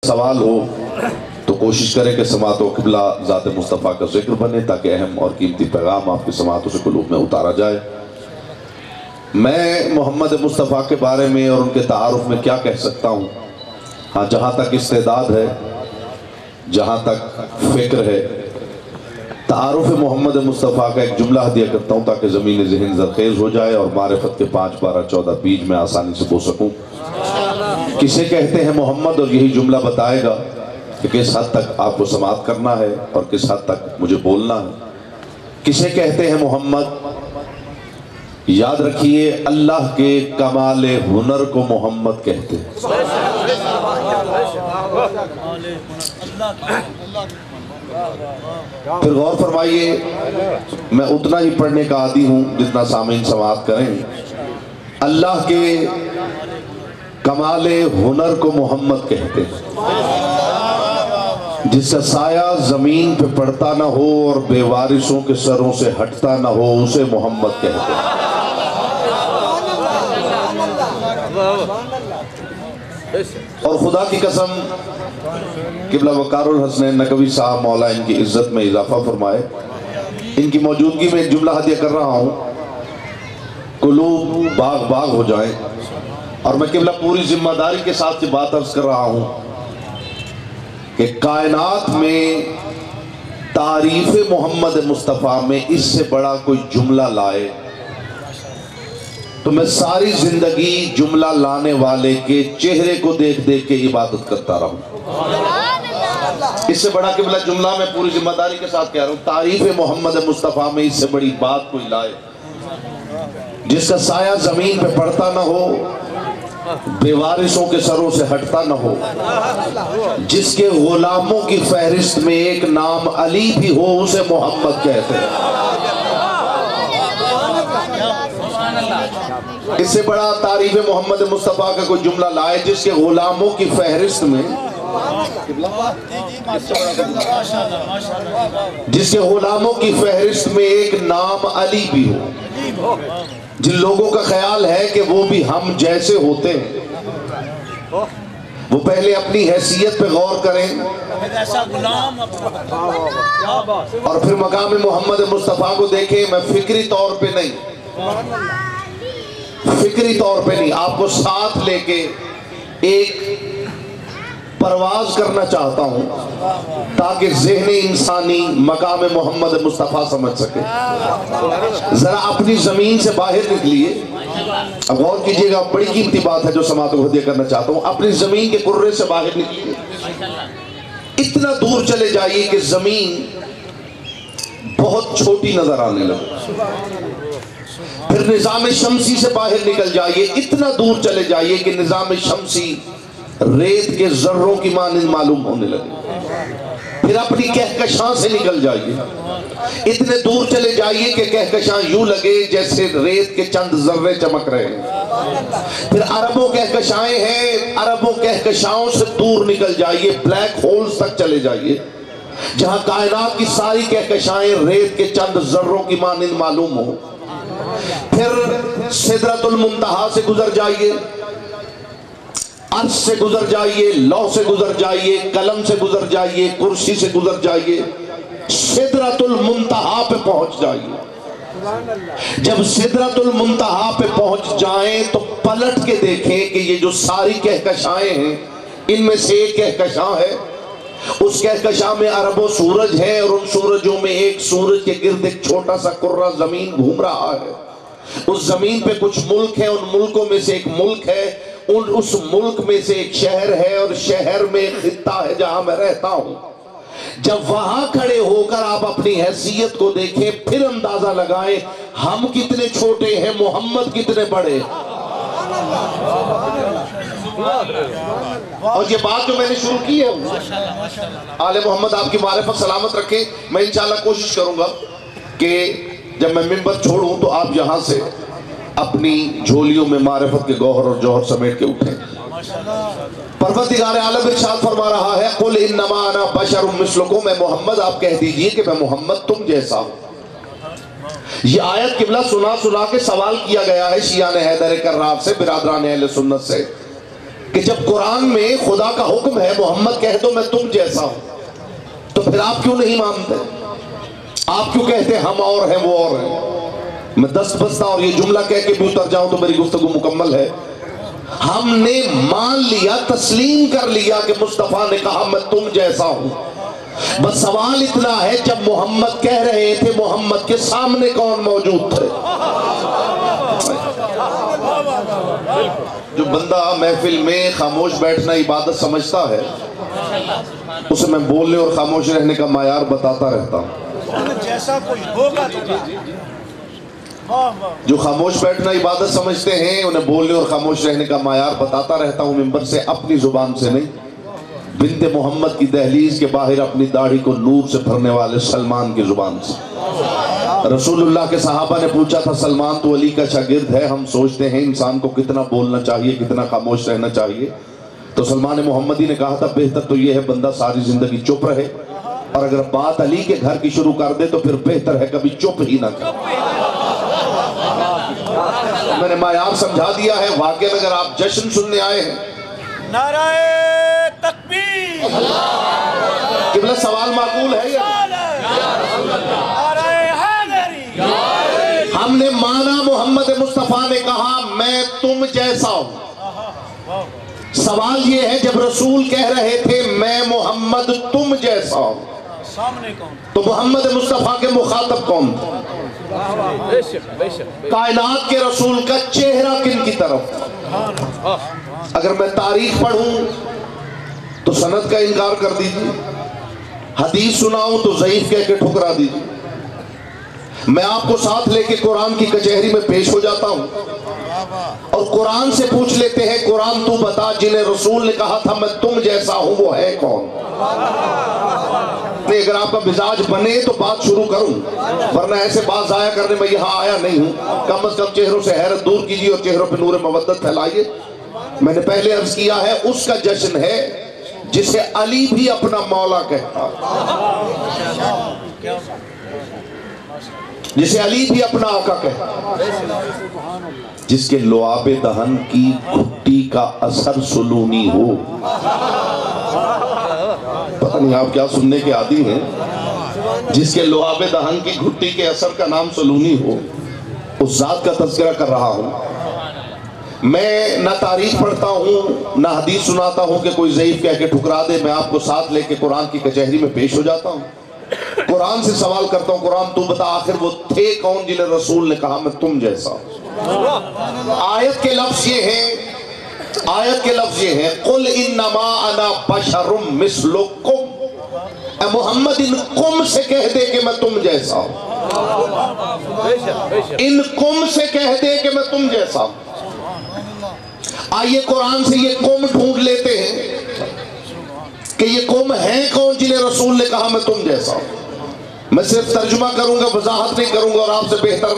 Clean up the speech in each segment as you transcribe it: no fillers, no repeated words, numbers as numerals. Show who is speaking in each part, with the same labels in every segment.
Speaker 1: سوال ہو تو کوشش کریں کہ سماعت و قبلہ ذات مصطفیٰ کا ذکر بنے تاکہ اہم اور قیمتی پیغام آپ کی سماعتوں سے قلوب میں اتارا جائے۔ میں محمد مصطفیٰ کے بارے میں اور ان کے تعارف میں کیا کہہ سکتا ہوں؟ ہاں، جہاں تک استعداد ہے، جہاں تک فکر ہے، تعارف محمد مصطفیٰ کا ایک جملہ ہدیہ کرتا ہوں تاکہ زمین ذہن زرخیز ہو جائے اور معرفت کے 5، 12، 14 بیج میں آسانی سے بو سکوں۔ کسے کہتے ہیں محمد، اور یہی جملہ بتائے گا کہ کس حد تک آپ کو سماعت کرنا ہے اور کس حد تک مجھے بولنا ہے۔ کسے کہتے ہیں محمد؟ یاد رکھیے، اللہ کے کمال ہنر کو محمد کہتے ہیں۔ پھر غور فرمائیے، میں اتنا ہی پڑھنے کا عادی ہوں جتنا سامعین سماعت کریں۔ اللہ کے کمال ہنر کو محمد کہتے ہیں، جس کا سایہ زمین پہ پڑتا نہ ہو اور بے وارثوں کے سروں سے ہٹتا نہ ہو، اسے محمد کہتے ہیں۔ اور خدا کی قسم، قبلہ وقار الحسنین نقوی صاحب مولا ان کی عزت میں اضافہ فرمائے، ان کی موجودگی میں ایک جملہ ہدیہ کر رہا ہوں، قلوب باغ باغ ہو جائیں۔ اور میں قبلہ پوری ذمہ داری کے ساتھ یہ بات عرض کر رہا ہوں کہ کائنات میں تعریف محمد مصطفیٰ میں اس سے بڑا کوئی جملہ لائے تو میں ساری زندگی جملہ لانے والے کے چہرے کو دیکھ دیکھ کے عبادت کرتا رہوں۔ اس سے بڑا قبلہ جملہ میں پوری ذمہ داری کے ساتھ کہہ رہا ہوں، تعریف محمد مصطفیٰ میں اس سے بڑی بات کوئی لائے، جس کا سایہ زمین پہ پڑتا نہ ہو، بے وارثوں کے سروں سے ہٹتا نہ ہو، جس کے غلاموں کی فہرست میں ایک نام علی بھی ہو، اسے محمد کہتے ہیں۔ اس سے بڑا تعریف محمد مصطفیٰ کا کوئی جملہ لائے جس کے غلاموں کی فہرست میں، جس کے غلاموں کی فہرست میں ایک نام علی بھی ہو، جن لوگوں کا خیال ہے کہ وہ بھی ہم جیسے ہوتے ہیں، وہ پہلے اپنی حیثیت پہ غور کریں اور پھر مقام محمد مصطفیٰ کو دیکھیں۔ میں فکری طور پہ نہیں، آپ کو ساتھ لے کے ایک پرواز کرنا چاہتا ہوں تاکہ ذہن انسانی مقام محمد مصطفیٰ سمجھ سکے۔ ذرا اپنی زمین سے باہر نکلیے، اب غور کیجئے گا، بڑی قیمتی بات ہے جو سماعت کو ہدیہ کرنا چاہتا ہوں۔ اپنی زمین کے کرے سے باہر نکلیے، اتنا دور چلے جائیے کہ زمین بہت چھوٹی نظر آنے لگے۔ پھر نظام شمسی سے باہر نکل جائیے، اتنا دور چلے جائیے کہ نظام شمسی ریت کے ذروں کی مانند معلوم ہونے لگے۔ پھر اپنی کہکشاں سے نکل جائیے، اتنے دور چلے جائیے کہ کہکشاں یوں لگے جیسے ریت کے چند ذرے چمک رہے ہیں۔ پھر اربوں کہکشائیں ہیں، اربوں کہکشاؤں سے دور نکل جائیے، بلیک ہولز تک چلے جائیے، جہاں کائنات کی ساری کہکشائیں ریت کے چند ذروں کی مانند معلوم ہوں۔ پھر سدرۃ المنتہا سے گزر جائیے، عرش سے گزر جائیے، لوح سے گزر جائیے، قلم سے گزر جائیے، کرسی سے گزر جائیے، سدرۃ المنتہا پہ پہنچ جائیے۔ جب سدرۃ المنتہا پہ پہنچ جائیں تو پلٹ کے دیکھیں کہ یہ جو ساری کہکشائیں ہیں، ان میں سے ایک کہکشاں ہے، اس کہکشاں میں اربوں سورج ہے، اور ان سورجوں میں ایک سورج کے گرد ایک چھوٹا سا کرہ زمین گھوم رہا ہے۔ اس زمین پہ کچھ ملک ہیں، ان ملکوں میں سے ایک ملک ہے، اس ملک میں سے ایک شہر ہے، اور شہر میں ایک خطہ ہے جہاں میں رہتا ہوں۔ جب وہاں کھڑے ہو کر آپ اپنی حیثیت کو دیکھیں، پھر اندازہ لگائیں ہم کتنے چھوٹے ہیں، محمد کتنے بڑے۔ اور یہ بات جو میں نے شروع کی ہے، آل محمد آپ کی معرفت سلامت رکھے۔ میں انشاءاللہ کوشش کروں گا کہ جب میں منبر چھوڑوں تو آپ یہاں سے اپنی جھولیوں میں معرفت کے گوہر اور جوہر سمیٹ کے اٹھیں۔ پروردگار عالم ارشاد فرما رہا ہے، قل انما انا بشر مثلکم، میں محمد، آپ کہہ دیجئے کہ میں محمد تم جیسا ہوں۔ یہ آیت قبلہ سنا کے سوال کیا گیا ہے شیعان حیدر کرار سے، برادران اہل سنت سے، کہ جب قرآن میں خدا کا حکم ہے محمد کہہ دو میں تم جیسا ہوں، تو پھر آپ کیوں نہیں مانتے؟ آپ کیوں کہتے ہیں ہم اور ہیں وہ اور ہیں؟ میں دست بستہ اور یہ جملہ کہہ کے بھی اتر جاؤں تو میری گفتگو مکمل ہے۔ ہم نے مان لیا، تسلیم کر لیا کہ مصطفیٰ نے کہا میں تم جیسا ہوں، بس سوال اتنا ہے جب محمد کہہ رہے تھے محمد کے سامنے کون موجود تھے؟ جو بندہ محفل میں خاموش بیٹھنا عبادت سمجھتا ہے اسے میں بولنے اور خاموش رہنے کا معیار بتاتا رہتا ہوں۔
Speaker 2: جیسا کوئی ہوگا
Speaker 1: جو خاموش بیٹھنا عبادت سمجھتے ہیں انہیں بولنے اور خاموش رہنے کا معیار بتاتا رہتا ہوں، ممبر سے، اپنی زبان سے نہیں، بنت محمد کی دہلیز کے باہر اپنی داڑھی کو نور سے بھرنے والے سلمان کی زبان سے۔ رسول اللہ کے صحابہ نے پوچھا تھا سلمان تو علی کا شاگرد ہے، ہم سوچتے ہیں انسان کو کتنا بولنا چاہیے، کتنا خاموش رہنا چاہیے؟ تو سلمان محمدی نے کہا تھا بہتر تو یہ ہے بندہ ساری زندگی چپ رہے، اور اگر بات علی کے گھر کی شروع کر دے تو پھر بہتر ہے کبھی چپ ہی نہ کرے۔ میں نے معیار سمجھا دیا ہے، واقعہ اگر آپ جشن سننے آئے ہیں۔
Speaker 2: نعرہ تکبیر،
Speaker 1: قبلہ سوال معقول ہے یا
Speaker 2: نعرہ حیدری؟
Speaker 1: ہم نے مانا محمد مصطفیٰ نے کہا میں تم جیسا ہوں۔ سوال یہ ہے جب رسول کہہ رہے تھے میں محمد تم جیسا ہوں،
Speaker 2: سامنے کون؟
Speaker 1: تو محمد مصطفیٰ کے مخاطب کون تھے؟ کائنات کے رسول کا چہرہ کن کی طرف؟ اگر میں تاریخ پڑھوں تو سند کا انکار کر دیجیے، حدیث سناؤں تو ضعیف کہہ کے ٹھکرا دیجیے، میں آپ کو ساتھ لے کے قرآن کی کچہری میں پیش ہو جاتا ہوں اور قرآن سے پوچھ لیتے ہیں قرآن تو بتا جنہیں رسول نے کہا تھا میں تم جیسا ہوں وہ ہے کون؟ اگر آپ کا مزاج بنے تو بات شروع کروں، ورنہ ایسے بات ضائع کرنے میں یہاں آیا نہیں ہوں۔ کم از کم چہروں سے حیرت دور کیجیے اور چہروں پہ نور مودت پھیلائیے۔ میں نے پہلے عرض کیا ہے اس کا جشن ہے جسے علی بھی اپنا مولا کہتا، جسے علی بھی اپنا آقا کہتا، جس کے لعاب دہن کی گھٹی کا اثر سلونی ہو۔ پتہ نہیں آپ کیا سننے کے عادی ہیں، جس کے لعاب دہن کی گھٹی کے اثر کا نام سلونی ہو، اس ذات کا تذکرہ کر رہا ہوں۔ میں نہ تاریخ پڑھتا ہوں نہ حدیث سناتا ہوں کہ کوئی ضعیف کہہ کے ٹھکرا دے، میں آپ کو ساتھ لے کے قرآن کی کچہری میں پیش ہو جاتا ہوں، قرآن سے سوال کرتا ہوں قرآن تو بتا آخر وہ تھے کون جنہیں رسول نے کہا میں تم جیسا ہوں؟ آیت کے لفظ یہ ہیں قل انما انا بشر مثلکم، اے محمد ان قم سے کہہ دے کہ میں تم جیسا ہوں، ان قم سے کہہ دے کہ میں تم جیسا ہوں۔ آئیے قرآن سے یہ قوم ڈھونڈ لیتے ہیں کہ یہ قوم ہے کون جنہیں رسول نے کہا میں تم جیسا ہوں۔ میں صرف ترجمہ کروں گا، وضاحت نہیں کروں گا، اور آپ سے بہتر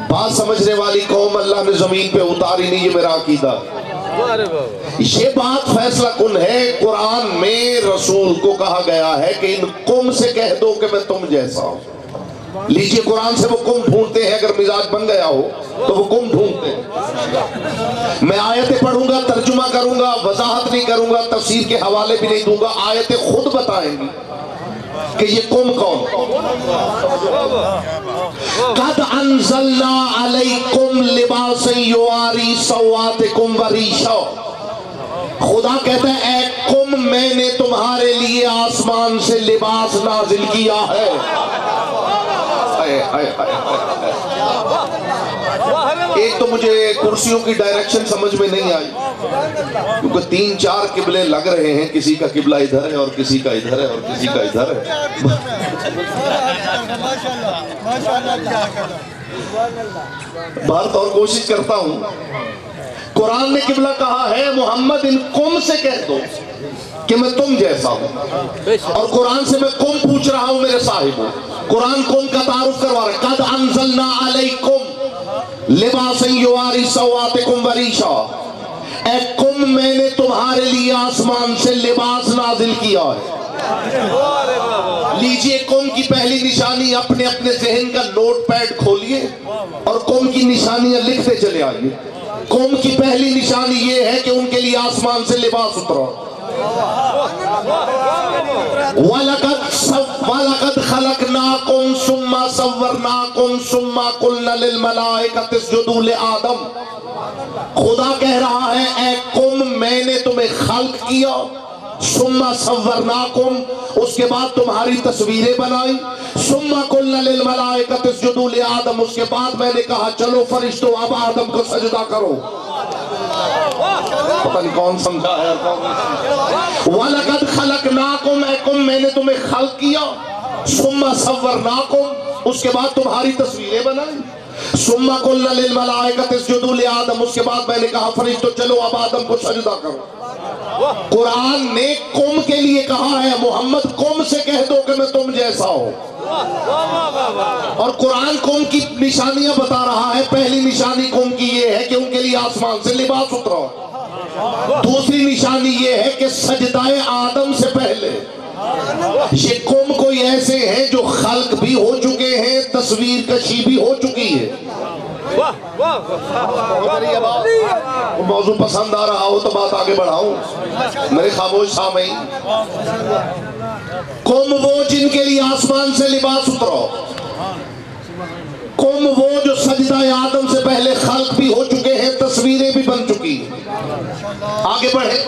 Speaker 1: بات سمجھنے والی قوم اللہ نے زمین پہ اتاری نہیں، یہ میرا عقیدہ۔ یہ بات فیصلہ کن ہے، قرآن میں رسول کو کہا گیا ہے کہ ان قوم سے کہہ دو کہ میں تم جیسا ہوں۔ لیجئے قرآن سے وہ قوم ڈھونڈتے ہیں، اگر مزاج بن گیا ہو تو وہ قوم ڈھونڈتے ہیں۔ میں آیتیں پڑھوں گا، ترجمہ کروں گا، وضاحت نہیں کروں گا، تفسیر کے حوالے بھی نہیں دوں گا، آیتیں خود بتائیں گی کہ یہ قوم کون؟ قد انزلنا علیکم لباسا یواری سوآتکم وریشا، خدا کہتا ہے اے قوم میں نے تمہارے لیے آسمان سے لباس نازل کیا ہے۔ ایک تو مجھے کرسیوں کی ڈائریکشن سمجھ میں نہیں آئی، کیونکہ 3-4 قبلے لگ رہے ہیں، کسی کا قبلہ ادھر ہے اور کسی کا ادھر ہے اور کسی کا ادھر ہے۔ بہت اور کوشش کرتا ہوں، قرآن نے قبلہ کہا ہے محمد ان قوم سے کہہ دو کہ میں تم جیسا ہوں، اور قرآن سے میں قوم پوچھ رہا ہوں میرے صاحب، قرآن قوم کا تعارف کروا رہا ہے۔ قد انزلنا علیکم لباسا یواری سوآتکم وریشا، اے قوم میں نے تمہارے لیے آسمان سے لباس نازل کیا ہے۔ لیجئے قوم کی پہلی نشانی، اپنے اپنے ذہن کا نوٹ پیڈ کھولیے اور قوم کی نشانیاں لکھتے چلے آئیے۔ قوم کی پہلی نشانی یہ ہے کہ ان کے لیے آسمان سے لباس اترا. وَلَقَدْ خَلَقْنَاكُمْ ثُمَّ صَوَّرْنَاكُمْ ثُمَّ قُلْنَا لِلْمَلَائِكَةِ اسْجُدُوا لِآدَمَ. خدا کہہ رہا ہے اے قوم میں نے تمہیں خلق کیا، ثم صورناکم اس کے بعد تمہاری تصویریں بنائی، ثم قلنا للملائکۃ اسجدوا لآدم اس کے بعد میں نے کہا چلو فرشتوں اب آدم کو سجدہ کرو. پتہ نہیں کون سمجھا ہے. وَلَقَدْ خَلَقْنَاكُمْ اے قوم میں نے تمہیں خلق کیا، ثم صورناکم اس کے بعد تمہاری تصویریں بنائی، ثم قلنا للملائکۃ اسجدوا لآدم اس کے بعد میں نے کہا فرشتوں چلو اب آدم کو سجدہ کرو. قرآن نے قوم کے لیے کہا ہے محمد قوم سے کہہ دو کہ میں تم جیسا ہوں. اور قرآن قوم کی نشانیاں بتا رہا ہے. پہلی نشانی قوم کی یہ ہے کہ ان کے لیے آسمان سے لباس اترا. دوسری نشانی یہ ہے کہ سجدہ آدم سے پہلے یہ قوم کوئی ایسے ہیں جو خلق بھی ہو چکے ہیں، تصویر کشی بھی ہو چکی ہے. موضوع پسند آ رہا ہو تو بات آگے بڑھاؤں میرے خاموش سامعین. قوم وہ جن کے لیے آسمان سے لباس اترا، قوم وہ جو سجدہ آدم سے پہلے خلق بھی ہو چکے ہیں، تصویریں بھی بن چکی ہیں. آگے بڑھے.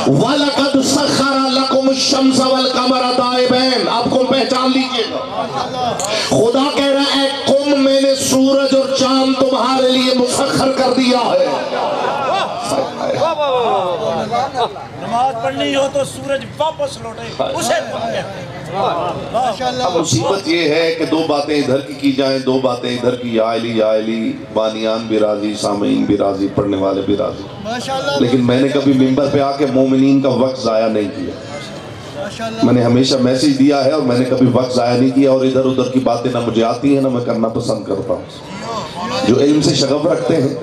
Speaker 1: وَلَقَدْ سَخَّرَ لَكُمُ الشَّمْسَ وَالْقَمَرَ دَائِبَيْنِ. آپ کو پہچان لیجئے گا. خدا کہہ رہا ہے قوم میں نے سورج اور چاند تمہارے لیے مسخر کر دیا ہے.
Speaker 2: نماز پڑھنی ہو تو سورج واپس لوٹے اسے.
Speaker 1: اب مصیبت یہ ہے کہ دو باتیں ادھر کی جائیں، دو باتیں ادھر کی. یا علی بانیان بھی راضی، سامعین بھی راضی، پڑھنے والے بھی راضی. لیکن میں نے کبھی ممبر پہ آ کے مومنین کا وقت ضائع نہیں کیا. میں نے ہمیشہ میسیج دیا ہے اور میں نے کبھی وقت ضائع نہیں کیا. اور ادھر ادھر کی باتیں نہ مجھے آتی ہیں نہ میں کرنا پسند کرتا ہوں. جو علم سے شغف رکھتے ہیں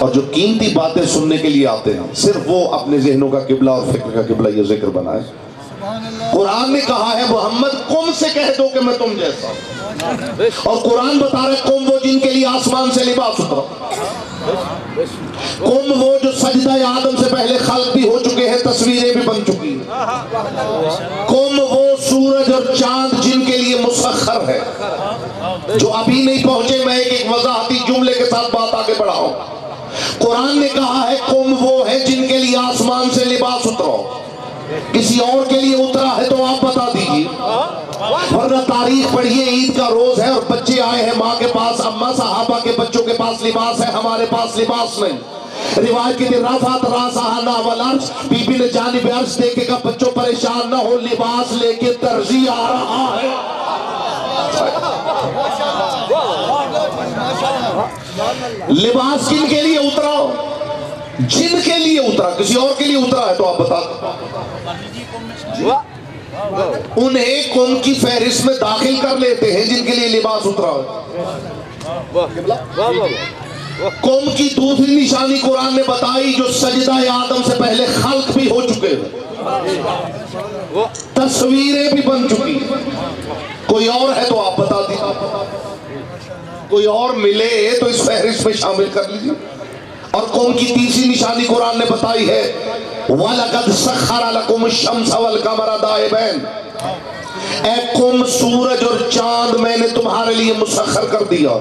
Speaker 1: اور جو قیمتی باتیں سننے کے لیے آتے ہیں صرف وہ اپنے ذہنوں کا قبلہ اور فکر کا قبلہ یہ ذکر بنائے. قرآن نے کہا ہے محمد قوم سے کہہ دو کہ میں تم جیسا ہوں. اور قرآن بتا رہے قوم وہ جن کے لیے آسمان سے لباس اترا، قوم وہ جو سجدہ آدم سے پہلے خلق بھی ہو چکے ہیں، تصویریں بھی بن چکی ہیں، قوم وہ سورج اور چاند جن کے لیے مسخر ہے. جو ابھی نہیں پہنچے میں ایک وضاحتی جملے کے ساتھ بات آگے بڑھاؤں. قرآن نے کہا ہے قوم وہ ہے جن کے لیے آسمان سے لباس اترا. کسی اور کے لیے اترا ہے تو آپ بتا دیجئے، ورنہ تاریخ پڑھیے. عید کا روز ہے اور بچے آئے ہیں ماں کے پاس. اماں صحابہ کے بچوں کے پاس لباس ہے، ہمارے پاس لباس نہیں. روایت کی رفعت راسها نحو العرش، بی بی نے جانب عرش دیکھے گا بچوں پریشان نہ ہو، لباس لے کے درزی آ رہا ہے. لباس کن کے لیے اترا؟ جن کے لیے اترا. کسی اور کے لیے اترا ہے تو آپ بتا دو. انہیں قوم کی فہرست میں داخل کر لیتے ہیں جن کے لیے لباس اترا ہے. قوم کی دوسری نشانی قرآن نے بتائی جو سجدہ آدم سے پہلے خلق بھی ہو چکے ہیں، تصویریں بھی بن چکی. کوئی اور ہے تو آپ بتا دیجیے. کوئی اور ملے تو اس فہرست میں شامل کر لیجیے. اور قوم کی تیسری نشانی قرآن نے بتائی ہے وَلَقَدْ سَخَّرَ لَكُمُ الشَّمْسَ وَالْقَمَرَ دَائِبَيْنِ. اے قوم سورج اور چاند میں نے تمہارے لیے مسخر کر دیا.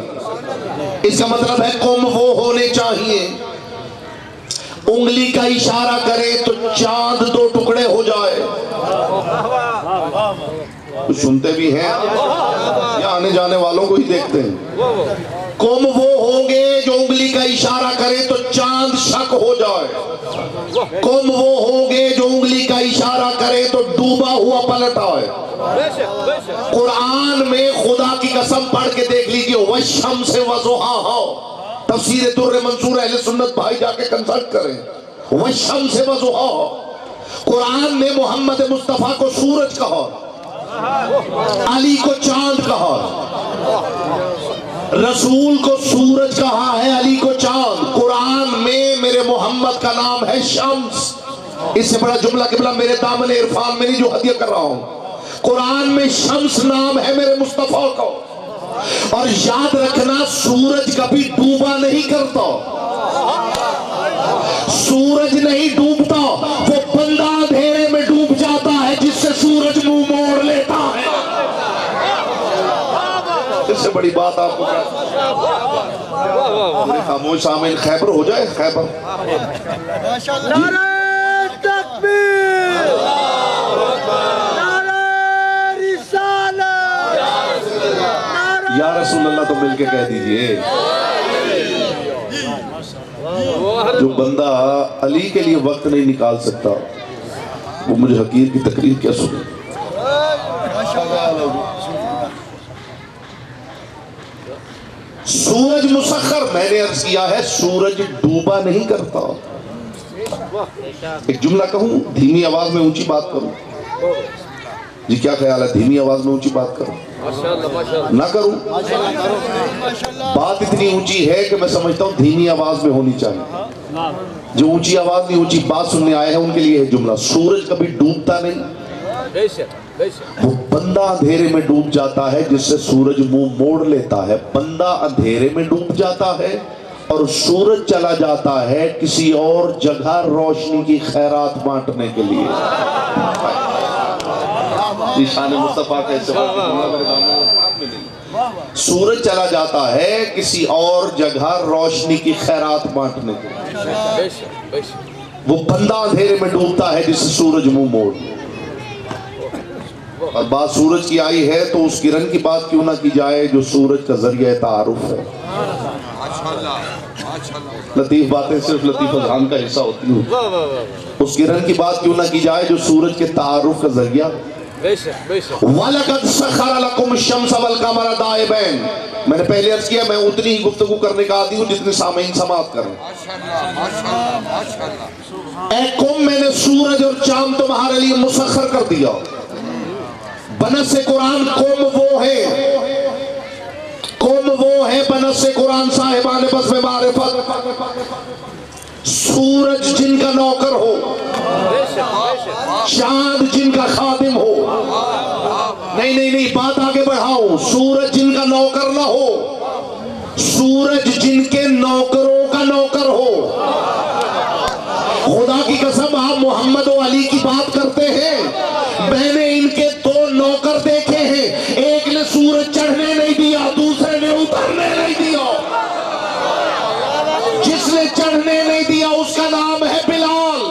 Speaker 1: اس کا مطلب ہے قوم وہ ہونے چاہیے انگلی کا اشارہ کرے تو چاند دو ٹکڑے ہو جائے. سنتے بھی ہیں یا آنے جانے والوں کو ہی دیکھتے ہیں. قوم وہ ہوں گے جو انگلی کا اشارہ کرے تو چاند شک ہو جائے. قوم وہ ہوں گے جو انگلی کا اشارہ کرے تو ڈوبا ہوا پلٹ آئے. قرآن میں خدا کی قسم پڑھ کے دیکھ لیجئے وَالشَّمْسِ وَضُحَاهَا. تفسیر در منصور اہل سنت بھائی جا کے کنسلٹ کریں. وَالشَّمْسِ وَضُحَاهَا. قرآن نے محمد مصطفیٰ کو سورج کہا، علی کو چاند کہا، رسول کو سورج کہا ہے، علی کو چاند. قرآن میں میرے محمد کا نام ہے شمس. اس سے بڑا جملہ قبلہ میرے دامن عرفان میں نہیں جو ہدیہ کر رہا ہوں. قرآن میں شمس نام ہے میرے مصطفیٰ کو. اور یاد رکھنا سورج کبھی ڈوبا نہیں کرتا. سورج نہیں ڈوبتا، وہ بندہ اندھیرے میں ڈوب جاتا ہے جس سے سورج منہ موڑ لیتا ہے۔ اس سے بڑی بات آپ کو کیا؟ خاموش سامعین، خیبر ہو جائے، خیبر۔
Speaker 3: نعرہ تکبیر، نعرہ رسالت،
Speaker 1: یا رسول اللہ تو مل کے کہہ دیجئے۔ جو بندہ علی کے لیے وقت نہیں نکال سکتا وہ مجھے حقیر کی تقریر کیا سنے؟ سورج مسخر، میں نے عرض کیا ہے سورج ڈوبا نہیں کرتا۔ ایک جملہ کہوں، دھیمی آواز میں اونچی بات کروں؟ جی کیا خیال ہے، دھیمی آواز میں اونچی بات کروں نہ کروں؟ بات اتنی اونچی ہے کہ میں سمجھتا ہوں دھیمی آواز میں ہونی چاہیے۔ جو اونچی آواز نہیں اونچی بات سننے آئے ہیں ان کے لیے ہے جملہ، سورج کبھی ڈوبتا نہیں، وہ بندہ اندھیرے میں ڈوب جاتا ہے جس سے سورج منہ موڑ لیتا ہے۔ بندہ اندھیرے میں ڈوب جاتا ہے اور سورج چلا جاتا ہے کسی اور جگہ روشنی کی خیرات بانٹنے کے لیے۔ شان مصطفیٰ کا سورج چلا جاتا ہے کسی اور جگہ روشنی کی خیرات بانٹنے کے لیے۔ وہ بندہ اندھیرے میں ڈوبتا ہے جس سے سورج منہ موڑ۔ اور بات سورج کی آئی ہے تو اس کرن کی بات کیوں نہ کی جائے جو سورج کا ذریعہ تعارف ہے۔ لطیف باتیں صرف لطیف اذہان کا حصہ ہوتی ہیں۔ اس کرن کی بات کیوں نہ کی جائے جو سورج کے تعارف کا ذریعہ۔ وَلَقَدْ سَخَّرَ لَكُمُ الشَّمْسَ وَالْقَمَرَ دَائِبَيْنِ، میں نے پہلے عرض کیا میں اتنی ہی گفتگو کرنے کا عادی ہوں جتنے سامعین سماعت کریں۔ اے قوم، میں نے سورج اور چاند تمہارے لیے مسخر کر دیا۔ بنص قرآن قوم وہ ہے بنص قرآن صاحبان بزم معرفت، سورج جن کا نوکر ہو، چاند جن کا خادم ہو۔ نہیں بات آگے بڑھاؤ، سورج جن کا نوکر نہ ہو، سورج جن کے نوکروں کا نوکر ہو۔ خدا کی قسم آپ محمد و علی کی بات کرتے ہیں، میں نے ان کے دو نوکر دیکھے ہیں، ایک نے سورج چڑھنے نہیں دیا، دوسرے نے اترنے نہیں دیا۔ جس نے چڑھنے نہیں دیا اس کا نام ہے بلال۔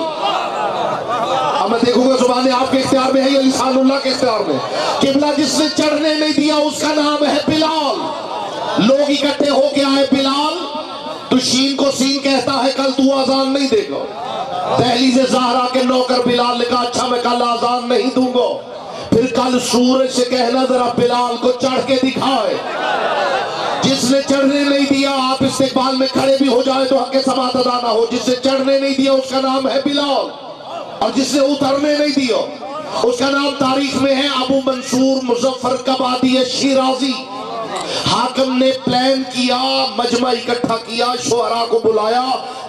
Speaker 1: اب میں دیکھوں گا زبانیں آپ کے اختیار میں ہے یا لسان اللہ کے اختیار میں؟ قبلہ جس نے چڑھنے نہیں دیا اس کا نام ہے بلال۔ لوگ اکٹھے ہو کے آئے، بلال تو شین کو سین کہتا ہے کل تو آزان نہیں دے گا۔ دہلیز زہرا کے نوکر بلال نے کہا اچھا میں کل آزان نہیں دوں گا، پھر کل سورج سے کہنا ذرا بلال کو چڑھ کے دکھائے۔ جس نے چڑھنے نہیں دیا، آپ استقبال میں کھڑے بھی ہو جائے تو حق سماعت ادا نہ ہو، جس نے چڑھنے نہیں دیا اس کا نام ہے بلال، اور جس نے اترنے نہیں دیا اس کا نام تاریخ میں ہے ابو منصور مظفر کبادی شیرازی۔ حاکم نے پلان کیا، مجمع اکٹھا کیا، شعراء کو بلایا،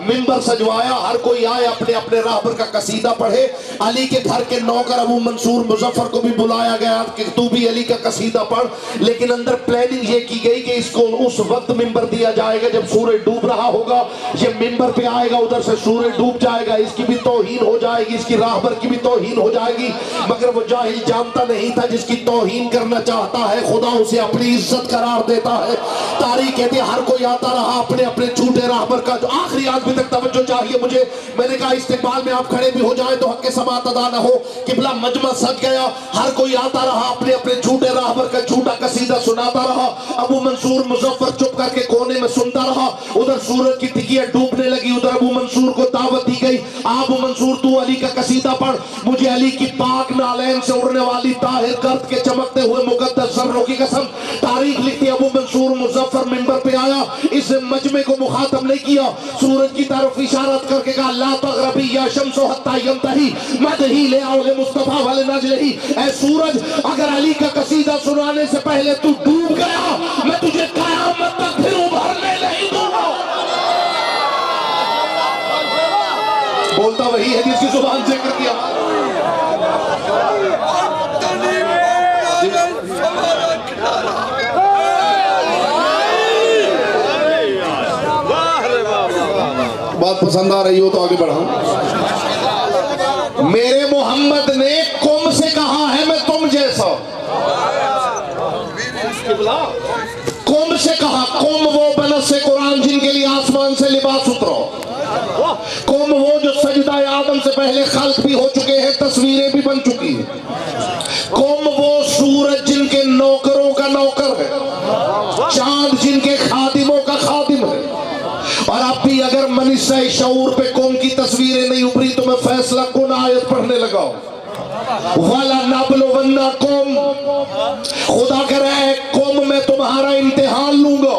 Speaker 1: منبر سجوایا، ہر کوئی آئے اپنے اپنے راہبر کا قصیدہ پڑھے۔ علی کے گھر کے نوکر ابو منصور مظفر کو بھی بلایا گیا کہ تو بھی علی کا قصیدہ پڑھ، لیکن اندر پلاننگ یہ کی گئی کہ اس کو اس وقت منبر دیا جائے گا جب سورج ڈوب رہا ہوگا، یہ منبر پہ آئے گا ادھر سے سورج ڈوب جائے گا، اس کی بھی توہین ہو جائے گی، اس کی راہبر کی بھی توہین ہو جائے گی۔ مگر وہ جاہل جانتا نہیں تھا جس کی توہین کرنا چاہتا ہے خدا اسے اپنی عزت قرار دیتا ہے۔ تاریخ کہتے ہیں ہر کوئی آتا رہا اپنے اپنے جھوٹے راہبر کا۔ جو آخری آدمی تک توجہ چاہیے مجھے، میں نے کہا استقبال میں آپ کھڑے بھی ہو جائیں تو حق سماعت ادا نہ ہو۔ قبلہ مجمع سج گیا، ہر کوئی آتا رہا اپنے اپنے جھوٹے راہبر کا جھوٹا قصیدہ سناتا رہا۔ ابو منصور مظفر چپ کر کے کونے میں سنتا رہا۔ ادھر سورج کی ٹکیاں ڈوبنے لگی، ادھر ابو منصور کو دعوت دی گئی، ابو منصور تو علی کا قصیدہ پڑھ، مجھے علی کی پاک نالین سے اڑنے والی طاہر گرد کے چمکتے ہوئے مقدس ذروں کی قسم۔ تاریخ لکھتی ابو منصور مظفر منبر پہ آیا، اس مجمع کو مخاطب نہیں کیا، سورج کی طرف اشارت کر کے کہا لا تغربی یا شمس حتی ینتہی مدہی لعول مصطفیٰ ولنجلہی۔ اے سورج اگر علی کا قصیدہ سنانے سے پہلے تو ڈوب گیا میں تجھے قیامت تک پھر ابھرنے نہیں دوں گا۔ بولتا وہی ہے جس کی زبان ذکر کیا۔ بات پسند آ رہی ہو تو آگے بڑھاؤں. میرے محمد نے قوم سے کہا ہے میں تم جیسا. قوم سے کہا, قوم وہ بنس سے قرآن جن کے لیے آسمان سے لباس اترو. قوم وہ جو سجدہ آدم سے پہلے خلق بھی ہو چکے ہیں, تصویریں بھی بن چکی ہیں. قوم وہ سورج جن کے نوکروں کا نوکر ہے, چاند جن کے خادموں کا خادم ہے. اور اب بھی اگر منصہ شعور پہ قوم کی تصویریں نہیں ابھری تو میں فیصلہ کن آیت پڑھنے لگا ہوں. وَلَنَبْلُوَنَّكُمْ, خدا کہہ رہا ہے قوم میں تمہارا امتحان لوں گا.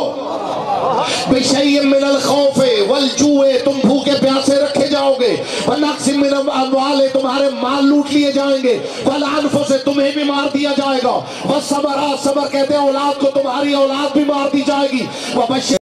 Speaker 1: بِشَيْءٍ مِّنَ الْخَوْفِ وَالْجُوعِ, تم بھوکے پیاسے رکھے جاؤ گے. وَنَقْصٍ مِّنَ الْأَمْوَالِ, تمہارے مال لوٹ لیے جائیں گے. وَالْأَنفُسِ, تمہیں بھی مار دیا جائے گا. وَالصَّبْرَ, صبر کہتے ہیں اولاد کو, تمہاری اولاد بھی مار دی جائے گی. وَبَشِّرِ